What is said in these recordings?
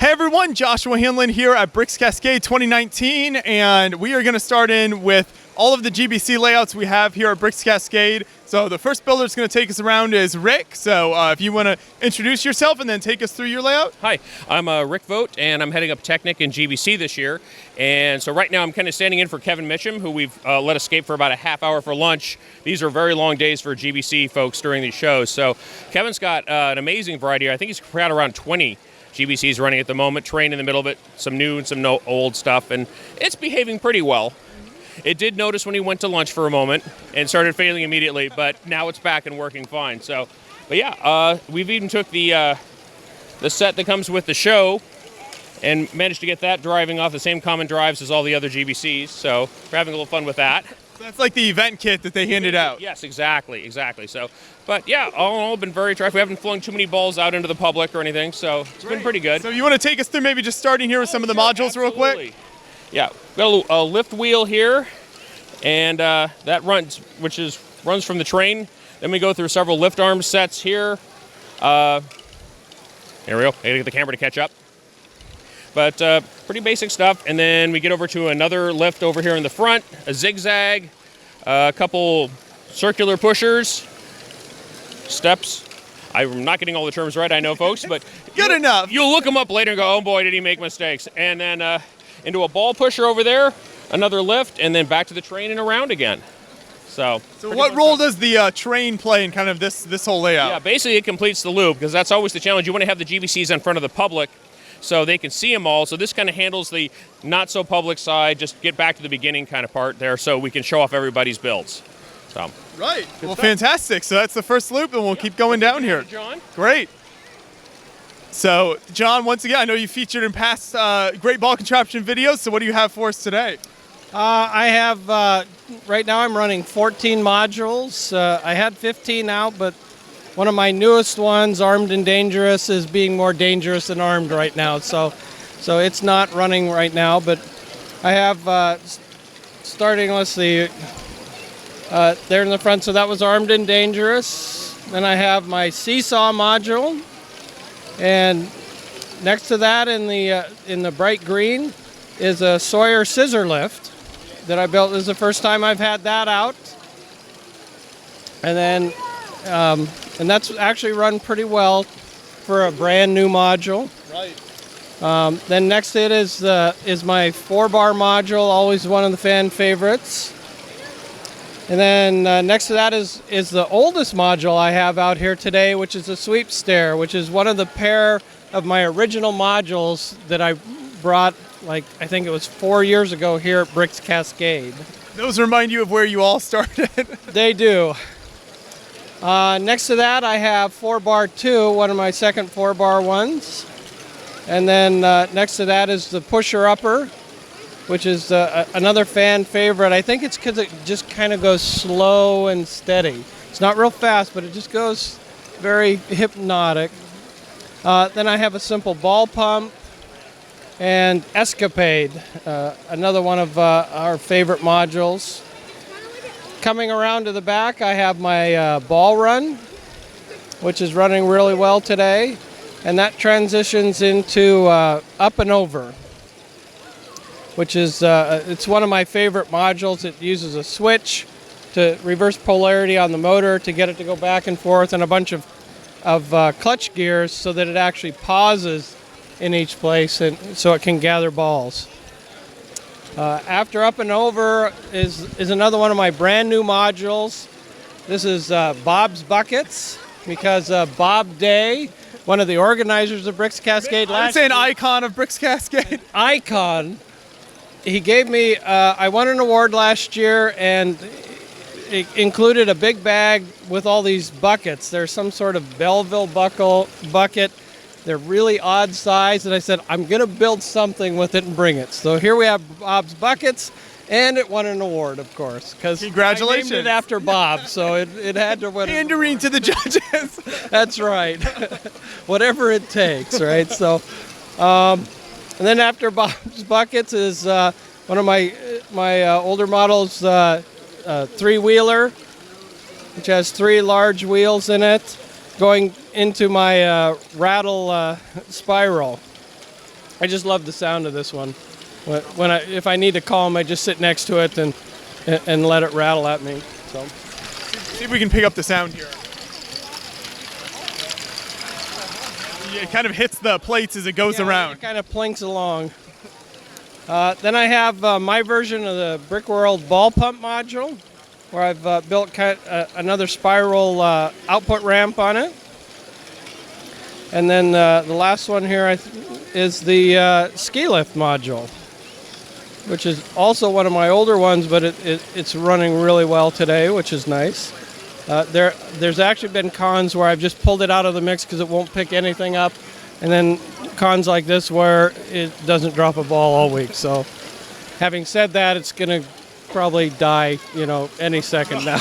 Hey everyone, Joshua Hanlon here at Bricks Cascade 2019, and we are going to start in with all of the GBC layouts we have here at Bricks Cascade. So the first builder that's going to take us around is Rick. So if you want to introduce yourself and then take us through your layout. Hi, I'm Rick Vogt, and I'm heading up Technic in GBC this year. And so right now I'm kind of standing in for Kevin Mitchum, who we've let escape for about a half hour for lunch. These are very long days for GBC folks during these shows. So Kevin's got an amazing variety. I think he's got around 20 GBCs running at the moment, terrain in the middle of it, some new and some old stuff, and it's behaving pretty well. It did notice when he went to lunch for a moment and started failing immediately, but now it's back and working fine. So, but yeah, we've even took the set that comes with the show and managed to get that driving off the same common drives as all the other GBCs. So we're having a little fun with that. That's like the event kit that they handed out. Yes, exactly. So, but yeah, all in all, been very terrific. We haven't flung too many balls out into the public or anything, so it's been pretty good. So you want to take us through maybe just starting here with some of the modules real quick? Yeah, got a lift wheel here, and that runs from the train. Then we go through several lift arm sets here. There we go. I gotta get the camera to catch up. But pretty basic stuff. And then we get over to another lift over here in the front, a zigzag, a couple circular pushers, steps. I'm not getting all the terms right, I know, folks, but good enough. You'll look them up later and go, oh boy, did he make mistakes. And then into a ball pusher over there, another lift, and then back to the train and around again. So what role does the train play in kind of this whole layout? Yeah, basically it completes the loop, because that's always the challenge. You want to have the GBCs in front of the public so they can see them all. So this kind of handles the not-so-public side, just get back to the beginning kind of part there so we can show off everybody's builds. So. Right. Well, fantastic. So that's the first loop, and we'll keep going down here. John? Great. So, John, once again, I know you featured in past Great Ball Contraption videos, so what do you have for us today? I have, right now I'm running 14 modules. I had 15 out, but one of my newest ones, Armed and Dangerous, is being more dangerous than armed right now. So it's not running right now, but I have, starting, let's see, there in the front, so that was Armed and Dangerous. Then I have my Seesaw module, and next to that in the bright green is a Sawyer scissor lift that I built. This is the first time I've had that out. And then, and that's actually run pretty well for a brand new module. Right. Then next to it is my 4-bar module, always one of the fan favorites. And then next to that is the oldest module I have out here today, which is the sweep stair, which is one of the pair of my original modules that I brought, like, I think it was 4 years ago here at Bricks Cascade. Those remind you of where you all started. They do. Next to that, I have 4-bar 2, one of my second 4-bar ones. And then next to that is the pusher upper, which is another fan favorite. I think it's because it just kind of goes slow and steady. It's not real fast, but it just goes very hypnotic. Then I have a simple ball pump and Escapade, another one of our favorite modules. Coming around to the back, I have my ball run, which is running really well today. And that transitions into up and over, which is, it's one of my favorite modules. It uses a switch to reverse polarity on the motor to get it to go back and forth, and a bunch of clutch gears so that it actually pauses in each place and so it can gather balls. After up and over is another one of my brand new modules. This is Bob's Buckets, because Bob Day, one of the organizers of Bricks Cascade I'd say an icon of Bricks Cascade. Icon. He gave me, I won an award last year, and it included a big bag with all these buckets. There's some sort of Belleville bucket. They're really odd size, and I said, I'm going to build something with it and bring it. So here we have Bob's Buckets, and it won an award, of course. Congratulations. I named it after Bob, so it had to win. Pandering to the judges. That's right. Whatever it takes, right? So, and then after Bob's Buckets is one of my older models, three-wheeler, which has 3 large wheels in it, going into my rattle spiral. I just love the sound of this one. If I need to calm, I just sit next to it and let it rattle at me. So See if we can pick up the sound here. It kind of hits the plates as it goes around. It kind of plinks along. Then I have my version of the Brickworld ball pump module, where I've built another spiral output ramp on it. And then the last one here is the ski lift module, which is also one of my older ones, but it's running really well today, which is nice. There's actually been cons where I've just pulled it out of the mix because it won't pick anything up, and then cons like this where it doesn't drop a ball all week. So having said that, it's going to probably die, any second now.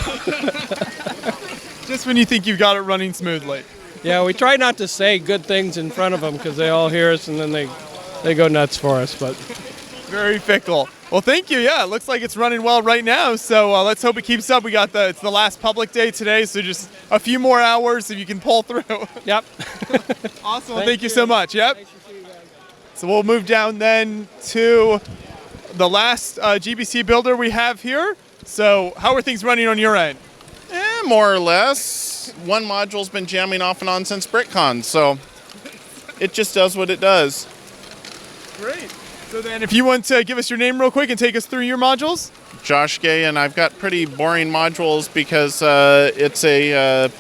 Just when you think you've got it running smoothly. Yeah, we try not to say good things in front of them because they all hear us and then they go nuts for us. But very fickle. Well, thank you. Yeah, it looks like it's running well right now. So let's hope it keeps up. It's the last public day today, so just a few more hours if you can pull through. Yep. Awesome. Well, thank you so much. Yep. Nice to see you guys. So we'll move down then to the last GBC builder we have here. So how are things running on your end? More or less. One module's been jamming off and on since BrickCon, so it just does what it does. Great. So then if you want to give us your name real quick and take us through your modules. Josh Gay, and I've got pretty boring modules because it's a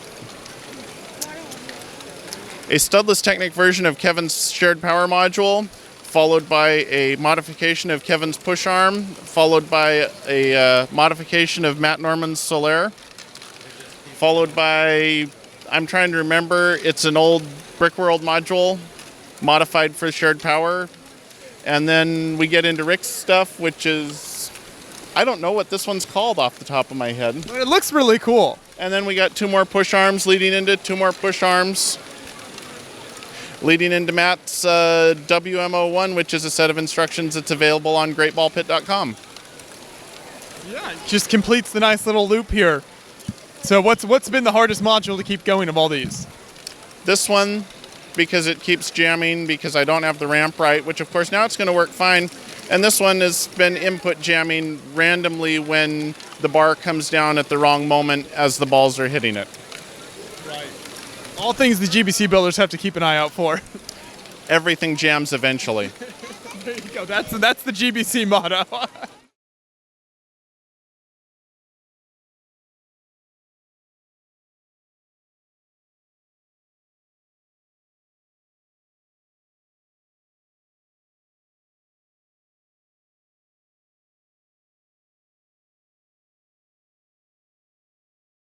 studless Technic version of Kevin's shared power module, followed by a modification of Kevin's push arm, followed by a modification of Matt Norman's Solaire, followed by, I'm trying to remember, it's an old Brickworld module modified for shared power. And then we get into Rick's stuff, which is, I don't know what this one's called off the top of my head. It looks really cool. And then we got two more push arms leading into two more push arms, leading into Matt's WMO1, which is a set of instructions that's available on greatballpit.com. Yeah, it just completes the nice little loop here. So what's been the hardest module to keep going of all these? This one, because it keeps jamming, because I don't have the ramp right, which of course now it's going to work fine. And this one has been input jamming randomly when the bar comes down at the wrong moment as the balls are hitting it. Right. All things the GBC builders have to keep an eye out for. Everything jams eventually. There you go. That's the GBC motto.